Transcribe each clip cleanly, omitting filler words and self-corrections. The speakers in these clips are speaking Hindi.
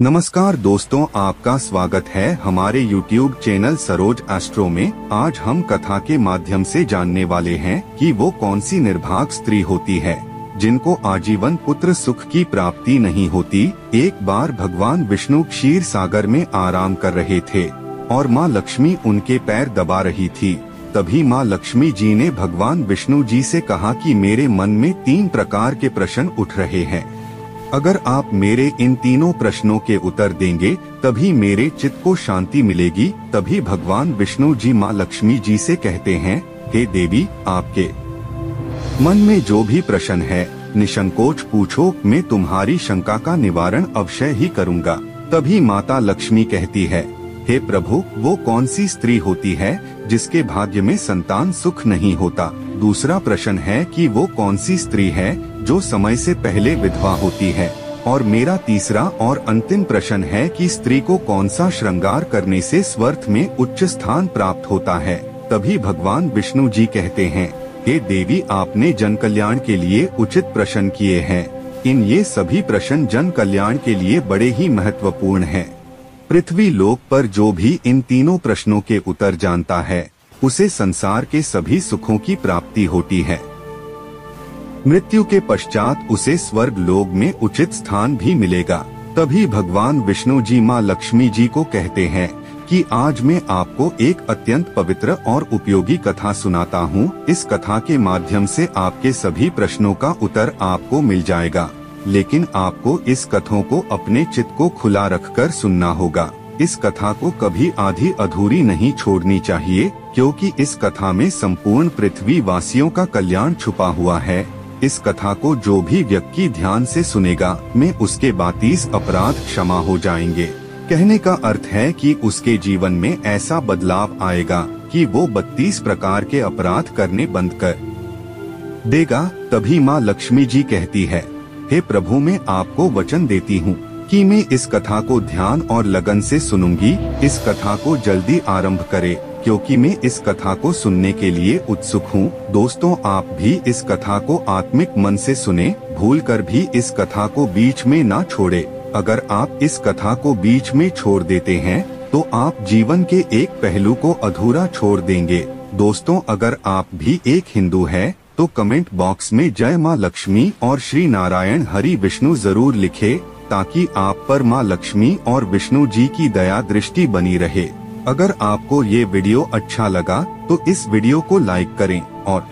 नमस्कार दोस्तों, आपका स्वागत है हमारे YouTube चैनल सरोज एस्ट्रो में। आज हम कथा के माध्यम से जानने वाले हैं कि वो कौन सी निर्भाग स्त्री होती है जिनको आजीवन पुत्र सुख की प्राप्ति नहीं होती। एक बार भगवान विष्णु क्षीर सागर में आराम कर रहे थे और माँ लक्ष्मी उनके पैर दबा रही थी। तभी माँ लक्ष्मी जी ने भगवान विष्णु जी से कहा कि मेरे मन में 3 प्रकार के प्रश्न उठ रहे हैं। अगर आप मेरे इन तीनों प्रश्नों के उत्तर देंगे तभी मेरे चित्त को शांति मिलेगी। तभी भगवान विष्णु जी माँ लक्ष्मी जी से कहते हैं, हे देवी, आपके मन में जो भी प्रश्न है निसंकोच पूछो, मैं तुम्हारी शंका का निवारण अवश्य ही करूँगा। तभी माता लक्ष्मी कहती है, हे प्रभु, वो कौन सी स्त्री होती है जिसके भाग्य में संतान सुख नहीं होता। दूसरा प्रश्न है कि वो कौन सी स्त्री है जो समय से पहले विधवा होती है। और मेरा तीसरा और अंतिम प्रश्न है कि स्त्री को कौन सा श्रृंगार करने से स्वर्ग में उच्च स्थान प्राप्त होता है। तभी भगवान विष्णु जी कहते हैं, हे देवी, आपने जन कल्याण के लिए उचित प्रश्न किए हैं। ये सभी प्रश्न जन कल्याण के लिए बड़े ही महत्वपूर्ण हैं। पृथ्वी लोक पर जो भी इन तीनों प्रश्नों के उत्तर जानता है उसे संसार के सभी सुखों की प्राप्ति होती है। मृत्यु के पश्चात उसे स्वर्ग लोक में उचित स्थान भी मिलेगा। तभी भगवान विष्णु जी माँ लक्ष्मी जी को कहते हैं कि आज मैं आपको एक अत्यंत पवित्र और उपयोगी कथा सुनाता हूँ। इस कथा के माध्यम से आपके सभी प्रश्नों का उत्तर आपको मिल जाएगा, लेकिन आपको इस कथों को अपने चित्त को खुला रखकर सुनना होगा। इस कथा को कभी आधी अधूरी नहीं छोड़नी चाहिए, क्योंकि इस कथा में संपूर्ण पृथ्वी वासियों का कल्याण छुपा हुआ है। इस कथा को जो भी व्यक्ति ध्यान से सुनेगा, में उसके 32 अपराध क्षमा हो जाएंगे। कहने का अर्थ है कि उसके जीवन में ऐसा बदलाव आएगा कि वो 32 प्रकार के अपराध करने बंद कर देगा। तभी माँ लक्ष्मी जी कहती है, हे प्रभु, मैं आपको वचन देती हूँ कि मैं इस कथा को ध्यान और लगन से सुनूंगी। इस कथा को जल्दी आरंभ करें, क्योंकि मैं इस कथा को सुनने के लिए उत्सुक हूँ। दोस्तों, आप भी इस कथा को आत्मिक मन से सुने, भूलकर भी इस कथा को बीच में ना छोड़े। अगर आप इस कथा को बीच में छोड़ देते हैं तो आप जीवन के एक पहलू को अधूरा छोड़ देंगे। दोस्तों, अगर आप भी एक हिंदू हैं तो कमेंट बॉक्स में जय माँ लक्ष्मी और श्री नारायण हरि विष्णु जरूर लिखें, ताकि आप पर माँ लक्ष्मी और विष्णु जी की दया दृष्टि बनी रहे। अगर आपको ये वीडियो अच्छा लगा तो इस वीडियो को लाइक करें और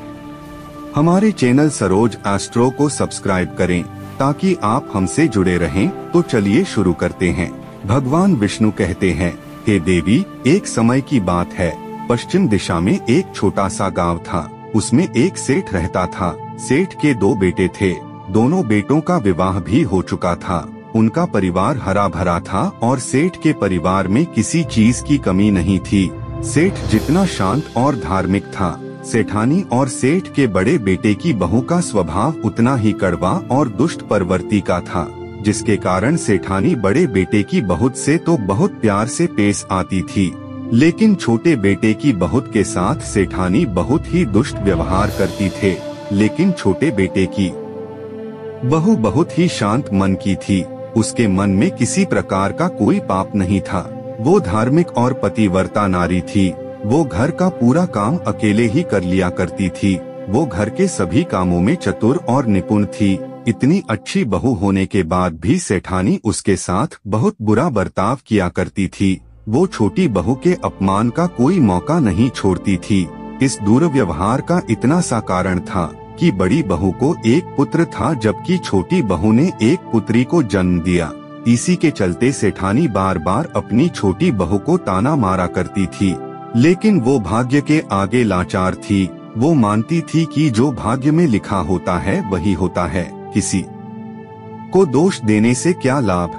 हमारे चैनल सरोज एस्ट्रो को सब्सक्राइब करें, ताकि आप हमसे जुड़े रहें। तो चलिए शुरू करते हैं। भगवान विष्णु कहते हैं, हे देवी, एक समय की बात है, पश्चिम दिशा में एक छोटा सा गाँव था। उसमें एक सेठ रहता था। सेठ के 2 बेटे थे। दोनों बेटों का विवाह भी हो चुका था। उनका परिवार हरा भरा था और सेठ के परिवार में किसी चीज की कमी नहीं थी। सेठ जितना शांत और धार्मिक था, सेठानी और सेठ के बड़े बेटे की बहू का स्वभाव उतना ही कड़वा और दुष्ट प्रवृत्ति का था, जिसके कारण सेठानी बड़े बेटे की बहुत से तो बहुत प्यार से पेश आती थी, लेकिन छोटे बेटे की बहुत के साथ सेठानी बहुत ही दुष्ट व्यवहार करती थे। लेकिन छोटे बेटे की बहू बहुत ही शांत मन की थी। उसके मन में किसी प्रकार का कोई पाप नहीं था। वो धार्मिक और पतिव्रता नारी थी। वो घर का पूरा काम अकेले ही कर लिया करती थी। वो घर के सभी कामों में चतुर और निपुण थी। इतनी अच्छी बहू होने के बाद भी सेठानी उसके साथ बहुत बुरा बर्ताव किया करती थी। वो छोटी बहू के अपमान का कोई मौका नहीं छोड़ती थी। इस दुर्व्यवहार का इतना सा कारण था कि बड़ी बहू को एक पुत्र था, जबकि छोटी बहू ने एक पुत्री को जन्म दिया। इसी के चलते सेठानी बार बार अपनी छोटी बहू को ताना मारा करती थी, लेकिन वो भाग्य के आगे लाचार थी। वो मानती थी कि जो भाग्य में लिखा होता है वही होता है, किसी को दोष देने से क्या लाभ।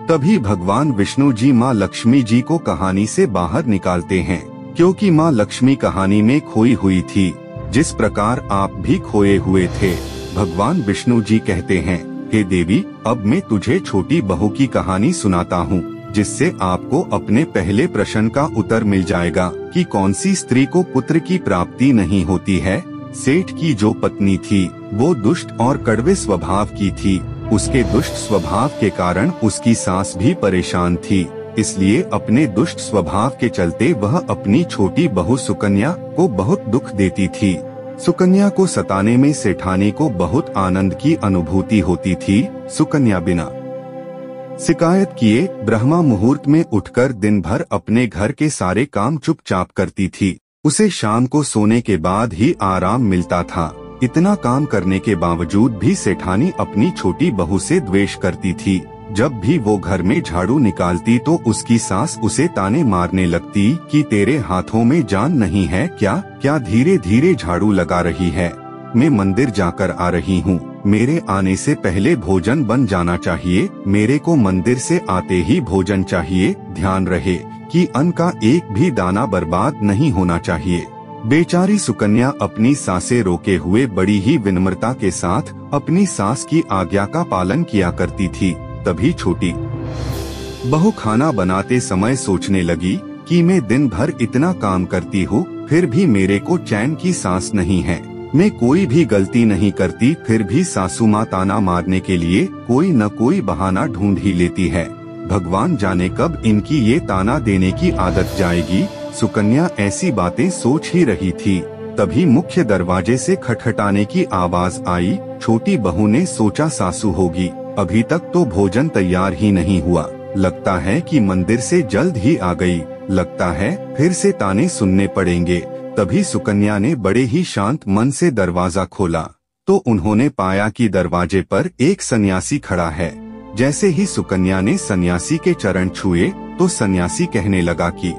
तभी भगवान विष्णु जी माँ लक्ष्मी जी को कहानी से बाहर निकालते हैं, क्योंकि माँ लक्ष्मी कहानी में खोई हुई थी, जिस प्रकार आप भी खोए हुए थे। भगवान विष्णु जी कहते हैं, हे देवी, अब मैं तुझे छोटी बहू की कहानी सुनाता हूँ, जिससे आपको अपने पहले प्रश्न का उत्तर मिल जाएगा कि कौन सी स्त्री को पुत्र की प्राप्ति नहीं होती है। सेठ की जो पत्नी थी वो दुष्ट और कड़वे स्वभाव की थी। उसके दुष्ट स्वभाव के कारण उसकी सास भी परेशान थी, इसलिए अपने दुष्ट स्वभाव के चलते वह अपनी छोटी बहू सुकन्या को बहुत दुख देती थी। सुकन्या को सताने में सेठानी को बहुत आनंद की अनुभूति होती थी। सुकन्या बिना शिकायत किए ब्रह्मा मुहूर्त में उठकर दिन भर अपने घर के सारे काम चुपचाप करती थी। उसे शाम को सोने के बाद ही आराम मिलता था। इतना काम करने के बावजूद भी सेठानी अपनी छोटी बहू से द्वेष करती थी। जब भी वो घर में झाड़ू निकालती तो उसकी सास उसे ताने मारने लगती कि तेरे हाथों में जान नहीं है क्या धीरे धीरे झाड़ू लगा रही है। मैं मंदिर जाकर आ रही हूँ, मेरे आने से पहले भोजन बन जाना चाहिए, मेरे को मंदिर से आते ही भोजन चाहिए, ध्यान रहे कि अन्न का एक भी दाना बर्बाद नहीं होना चाहिए। बेचारी सुकन्या अपनी सासे रोके हुए बड़ी ही विनम्रता के साथ अपनी सास की आज्ञा का पालन किया करती थी। तभी छोटी बहू खाना बनाते समय सोचने लगी कि मैं दिन भर इतना काम करती हूँ, फिर भी मेरे को चैन की सांस नहीं है। मैं कोई भी गलती नहीं करती, फिर भी सासू माँ ताना मारने के लिए कोई न कोई बहाना ढूंढ ही लेती है। भगवान जाने कब इनकी ये ताना देने की आदत जाएगी। सुकन्या ऐसी बातें सोच ही रही थी, तभी मुख्य दरवाजे से खटखटाने की आवाज आई। छोटी बहू ने सोचा सासू होगी, अभी तक तो भोजन तैयार ही नहीं हुआ, लगता है कि मंदिर से जल्द ही आ गई, लगता है फिर से ताने सुनने पड़ेंगे। तभी सुकन्या ने बड़े ही शांत मन से दरवाजा खोला तो उन्होंने पाया कि दरवाजे पर एक सन्यासी खड़ा है। जैसे ही सुकन्या ने सन्यासी के चरण छुए तो सन्यासी कहने लगा कि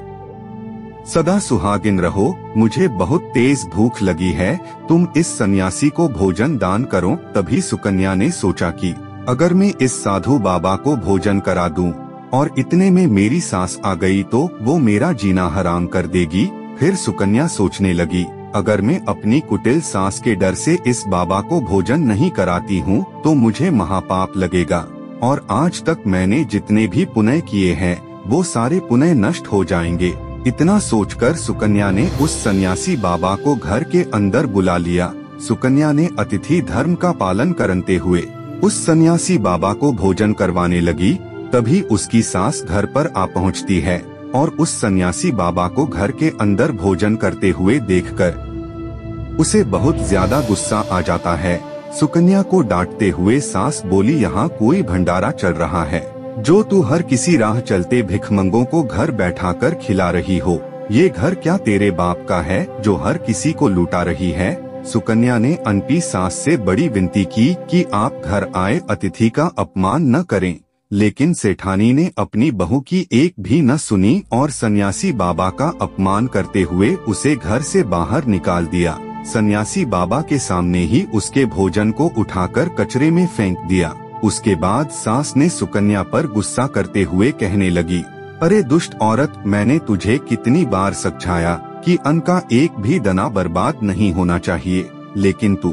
सदा सुहागिन रहो, मुझे बहुत तेज भूख लगी है, तुम इस सन्यासी को भोजन दान करो। तभी सुकन्या ने सोचा कि अगर मैं इस साधु बाबा को भोजन करा दूं और इतने में मेरी सास आ गई तो वो मेरा जीना हराम कर देगी। फिर सुकन्या सोचने लगी, अगर मैं अपनी कुटिल सास के डर से इस बाबा को भोजन नहीं कराती हूँ तो मुझे महापाप लगेगा, और आज तक मैंने जितने भी पुण्य किए हैं वो सारे पुण्य नष्ट हो जाएंगे। इतना सोचकर सुकन्या ने उस सन्यासी बाबा को घर के अंदर बुला लिया। सुकन्या ने अतिथि धर्म का पालन करते हुए उस सन्यासी बाबा को भोजन करवाने लगी। तभी उसकी सास घर पर आ पहुंचती है और उस सन्यासी बाबा को घर के अंदर भोजन करते हुए देखकर उसे बहुत ज्यादा गुस्सा आ जाता है। सुकन्या को डांटते हुए सास बोली, यहाँ कोई भंडारा चल रहा है जो तू हर किसी राह चलते भिखमंगों को घर बैठाकर खिला रही हो। ये घर क्या तेरे बाप का है जो हर किसी को लूटा रही है। सुकन्या ने अनपी सास से बड़ी विनती की कि आप घर आए अतिथि का अपमान न करें, लेकिन सेठानी ने अपनी बहू की एक भी न सुनी और सन्यासी बाबा का अपमान करते हुए उसे घर से बाहर निकाल दिया। सन्यासी बाबा के सामने ही उसके भोजन को उठाकर कचरे में फेंक दिया। उसके बाद सास ने सुकन्या पर गुस्सा करते हुए कहने लगी, अरे दुष्ट औरत, मैंने तुझे कितनी बार समझाया कि अन्न का एक भी दाना बर्बाद नहीं होना चाहिए, लेकिन तू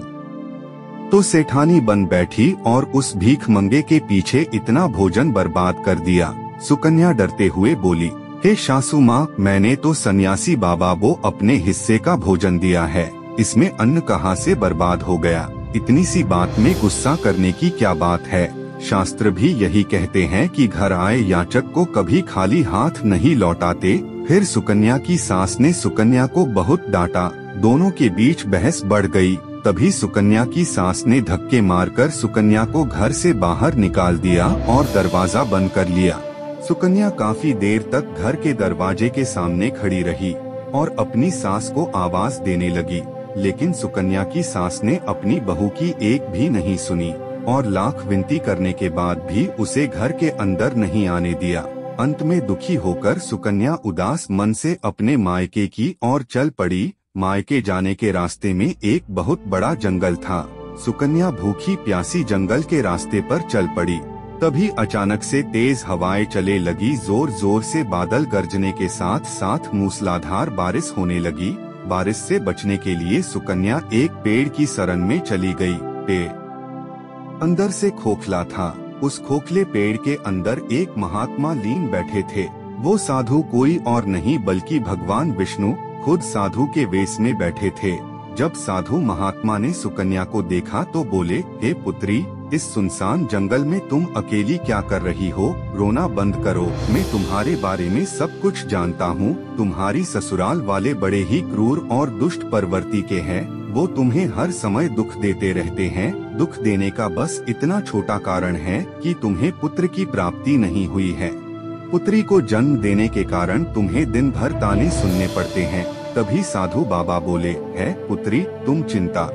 तो सेठानी बन बैठी और उस भीख मंगे के पीछे इतना भोजन बर्बाद कर दिया। सुकन्या डरते हुए बोली, हे सासू माँ, मैंने तो सन्यासी बाबा को अपने हिस्से का भोजन दिया है, इसमें अन्न कहाँ से बर्बाद हो गया। इतनी सी बात में गुस्सा करने की क्या बात है। शास्त्र भी यही कहते हैं कि घर आए याचक को कभी खाली हाथ नहीं लौटाते। फिर सुकन्या की सास ने सुकन्या को बहुत डांटा, दोनों के बीच बहस बढ़ गई। तभी सुकन्या की सास ने धक्के मारकर सुकन्या को घर से बाहर निकाल दिया और दरवाजा बंद कर लिया। सुकन्या काफी देर तक घर के दरवाजे के सामने खड़ी रही और अपनी सास को आवाज देने लगी, लेकिन सुकन्या की सास ने अपनी बहू की एक भी नहीं सुनी और लाख विनती करने के बाद भी उसे घर के अंदर नहीं आने दिया। अंत में दुखी होकर सुकन्या उदास मन से अपने मायके की ओर चल पड़ी। मायके जाने के रास्ते में एक बहुत बड़ा जंगल था। सुकन्या भूखी प्यासी जंगल के रास्ते पर चल पड़ी। तभी अचानक से तेज हवाएं चले लगी, जोर जोर से बादल गरजने के साथ साथ मूसलाधार बारिश होने लगी। बारिश से बचने के लिए सुकन्या एक पेड़ की शरण में चली गई। पेड़ अंदर से खोखला था। उस खोखले पेड़ के अंदर एक महात्मा लीन बैठे थे। वो साधु कोई और नहीं बल्कि भगवान विष्णु खुद साधु के वेश में बैठे थे। जब साधु महात्मा ने सुकन्या को देखा तो बोले, हे पुत्री, इस सुनसान जंगल में तुम अकेली क्या कर रही हो? रोना बंद करो, मैं तुम्हारे बारे में सब कुछ जानता हूँ। तुम्हारी ससुराल वाले बड़े ही क्रूर और दुष्ट प्रवृत्ति के हैं। वो तुम्हें हर समय दुख देते रहते हैं। दुख देने का बस इतना छोटा कारण है कि तुम्हें पुत्र की प्राप्ति नहीं हुई है। पुत्री को जन्म देने के कारण तुम्हें दिन भर ताने सुनने पड़ते हैं। तभी साधु बाबा बोले, है पुत्री, तुम चिंता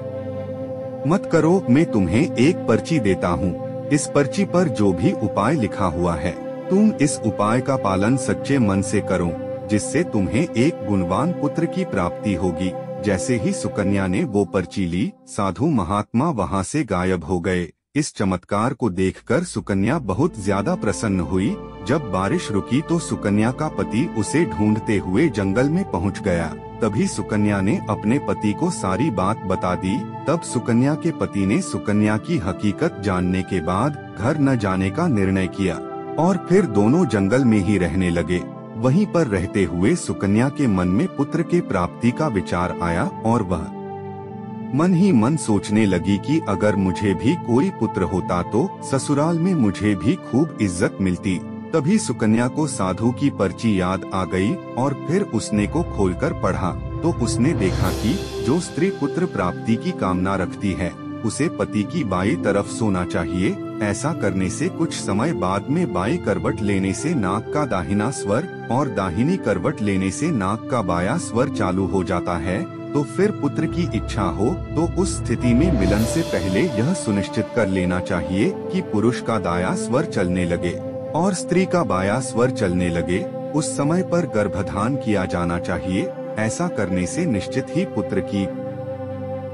मत करो, मैं तुम्हें एक पर्ची देता हूँ। इस पर्ची पर जो भी उपाय लिखा हुआ है, तुम इस उपाय का पालन सच्चे मन से करो, जिससे तुम्हें एक गुणवान पुत्र की प्राप्ति होगी। जैसे ही सुकन्या ने वो पर्ची ली, साधु महात्मा वहाँ से गायब हो गए। इस चमत्कार को देखकर सुकन्या बहुत ज्यादा प्रसन्न हुई। जब बारिश रुकी तो सुकन्या का पति उसे ढूंढते हुए जंगल में पहुंच गया। तभी सुकन्या ने अपने पति को सारी बात बता दी। तब सुकन्या के पति ने सुकन्या की हकीकत जानने के बाद घर न जाने का निर्णय किया और फिर दोनों जंगल में ही रहने लगे। वहीं पर रहते हुए सुकन्या के मन में पुत्र के प्राप्ति का विचार आया और वह मन ही मन सोचने लगी कि अगर मुझे भी कोई पुत्र होता तो ससुराल में मुझे भी खूब इज्जत मिलती। तभी सुकन्या को साधु की पर्ची याद आ गई और फिर उसने को खोलकर पढ़ा तो उसने देखा कि जो स्त्री पुत्र प्राप्ति की कामना रखती है, उसे पति की बाई तरफ सोना चाहिए। ऐसा करने से कुछ समय बाद में बाई करवट लेने से नाक का दाहिना स्वर और दाहिनी करवट लेने से नाक का बायां स्वर चालू हो जाता है। तो फिर पुत्र की इच्छा हो तो उस स्थिति में मिलन से पहले यह सुनिश्चित कर लेना चाहिए कि पुरुष का दायां स्वर चलने लगे और स्त्री का बायां स्वर चलने लगे। उस समय पर गर्भधान किया जाना चाहिए। ऐसा करने से निश्चित ही पुत्र की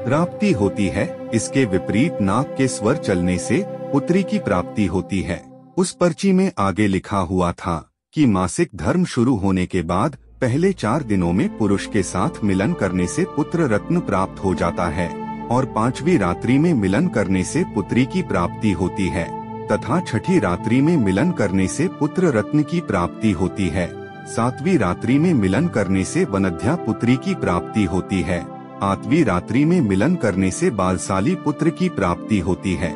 प्राप्ति होती है। इसके विपरीत नाक के स्वर चलने से पुत्री की प्राप्ति होती है। उस पर्ची में आगे लिखा हुआ था कि मासिक धर्म शुरू होने के बाद पहले 4 दिनों में पुरुष के साथ मिलन करने से पुत्र रत्न प्राप्त हो जाता है और 5वीं रात्रि में मिलन करने से पुत्री की प्राप्ति होती है तथा 6ठी रात्रि में मिलन करने से पुत्र रत्न की प्राप्ति होती है। 7वीं रात्रि में मिलन करने से वनध्या पुत्री की प्राप्ति होती है। 8वीं रात्रि में मिलन करने से बालशाली पुत्र की प्राप्ति होती है।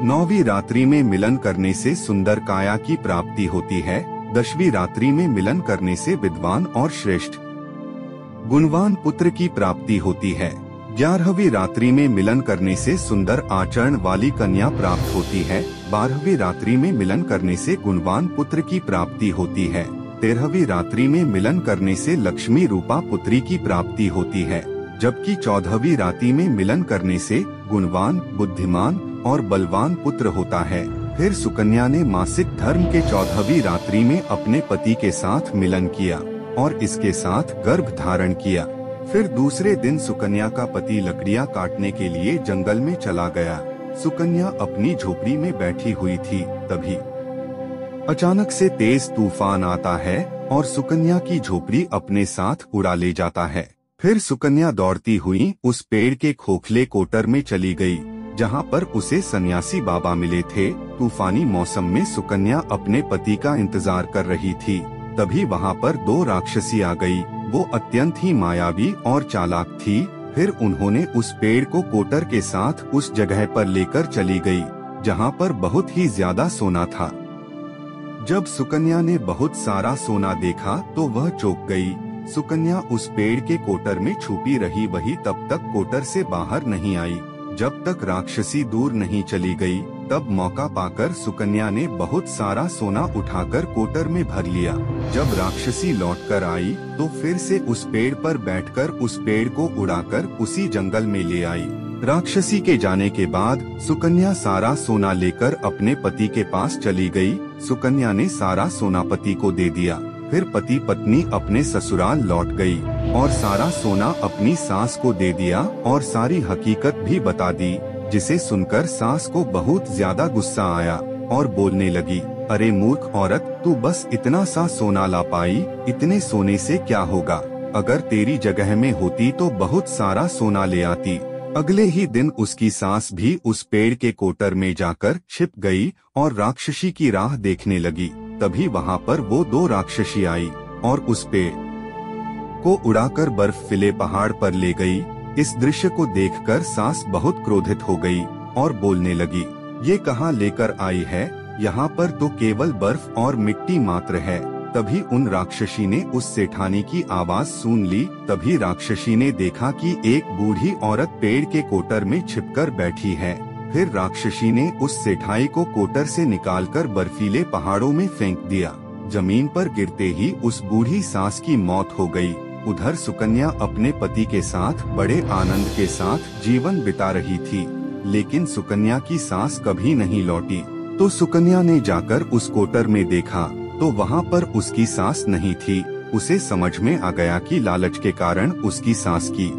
9वीं रात्रि में मिलन करने से सुंदर काया की प्राप्ति होती है। 10वीं रात्रि में मिलन करने से विद्वान और श्रेष्ठ गुणवान पुत्र की प्राप्ति होती है। 11वीं रात्रि में मिलन करने से सुंदर आचरण वाली कन्या प्राप्त होती है। 12वीं रात्रि में मिलन करने से गुणवान पुत्र की प्राप्ति होती है। 13वीं रात्रि में मिलन करने से लक्ष्मी रूपा पुत्री की प्राप्ति होती है। जबकि 14वीं रात्रि में मिलन करने से गुणवान, बुद्धिमान और बलवान पुत्र होता है। फिर सुकन्या ने मासिक धर्म के 14वीं रात्रि में अपने पति के साथ मिलन किया और इसके साथ गर्भ धारण किया। फिर दूसरे दिन सुकन्या का पति लकड़ियां काटने के लिए जंगल में चला गया। सुकन्या अपनी झोपड़ी में बैठी हुई थी। तभी अचानक से तेज तूफान आता है और सुकन्या की झोपड़ी अपने साथ उड़ा ले जाता है। फिर सुकन्या दौड़ती हुई उस पेड़ के खोखले कोटर में चली गई, जहाँ पर उसे सन्यासी बाबा मिले थे। तूफानी मौसम में सुकन्या अपने पति का इंतजार कर रही थी। तभी वहाँ पर 2 राक्षसी आ गई। वो अत्यंत ही मायावी और चालाक थी। फिर उन्होंने उस पेड़ को कोटर के साथ उस जगह पर लेकर चली गई, जहाँ पर बहुत ही ज्यादा सोना था। जब सुकन्या ने बहुत सारा सोना देखा तो वह चौंक गई। सुकन्या उस पेड़ के कोटर में छुपी रही, वही तब तक कोटर से बाहर नहीं आई जब तक राक्षसी दूर नहीं चली गई। तब मौका पाकर सुकन्या ने बहुत सारा सोना उठाकर कोटर में भर लिया। जब राक्षसी लौटकर आई तो फिर से उस पेड़ पर बैठकर उस पेड़ को उड़ाकर उसी जंगल में ले आई। राक्षसी के जाने के बाद सुकन्या सारा सोना लेकर अपने पति के पास चली गई। सुकन्या ने सारा सोना पति को दे दिया। फिर पति पत्नी अपने ससुराल लौट गई और सारा सोना अपनी सास को दे दिया और सारी हकीकत भी बता दी, जिसे सुनकर सास को बहुत ज्यादा गुस्सा आया और बोलने लगी, अरे मूर्ख औरत, तू बस इतना सा सोना ला पाई, इतने सोने से क्या होगा? अगर तेरी जगह में होती तो बहुत सारा सोना ले आती। अगले ही दिन उसकी सास भी उस पेड़ के कोटर में जाकर छिप गई और राक्षसी की राह देखने लगी। तभी वहाँ पर वो 2 राक्षसी आई और उस पेड़ को उड़ाकर बर्फीले पहाड़ पर ले गई। इस दृश्य को देखकर सास बहुत क्रोधित हो गई और बोलने लगी, ये कहाँ लेकर आई है, यहाँ पर तो केवल बर्फ और मिट्टी मात्र है। तभी उन राक्षसी ने उस सेठानी की आवाज सुन ली। तभी राक्षसी ने देखा कि एक बूढ़ी औरत पेड़ के कोटर में छिपकर बैठी है। फिर राक्षसी ने उस सेठाई को कोटर से निकालकर बर्फीले पहाड़ों में फेंक दिया। जमीन पर गिरते ही उस बूढ़ी सास की मौत हो गई। उधर सुकन्या अपने पति के साथ बड़े आनंद के साथ जीवन बिता रही थी, लेकिन सुकन्या की सास कभी नहीं लौटी। तो सुकन्या ने जाकर उस कोटर में देखा तो वहाँ पर उसकी सास नहीं थी। उसे समझ में आ गया कि लालच के कारण उसकी सास की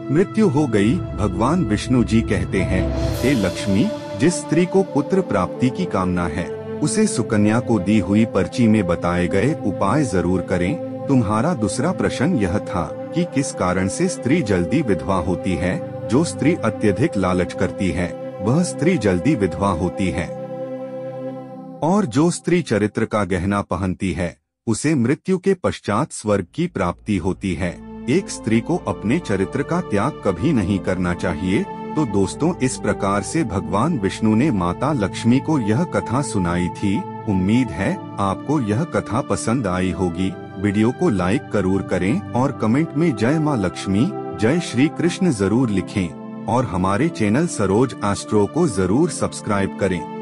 मृत्यु हो गई। भगवान विष्णु जी कहते हैं, हे लक्ष्मी, जिस स्त्री को पुत्र प्राप्ति की कामना है उसे सुकन्या को दी हुई पर्ची में बताए गए उपाय जरूर करें। तुम्हारा दूसरा प्रश्न यह था कि किस कारण से स्त्री जल्दी विधवा होती है। जो स्त्री अत्यधिक लालच करती है वह स्त्री जल्दी विधवा होती है, और जो स्त्री चरित्र का गहना पहनती है उसे मृत्यु के पश्चात स्वर्ग की प्राप्ति होती है। एक स्त्री को अपने चरित्र का त्याग कभी नहीं करना चाहिए। तो दोस्तों, इस प्रकार से भगवान विष्णु ने माता लक्ष्मी को यह कथा सुनाई थी। उम्मीद है आपको यह कथा पसंद आई होगी। वीडियो को लाइक जरूर करें और कमेंट में जय माँ लक्ष्मी, जय श्री कृष्ण जरूर लिखें और हमारे चैनल सरोज एस्ट्रो को जरूर सब्सक्राइब करें।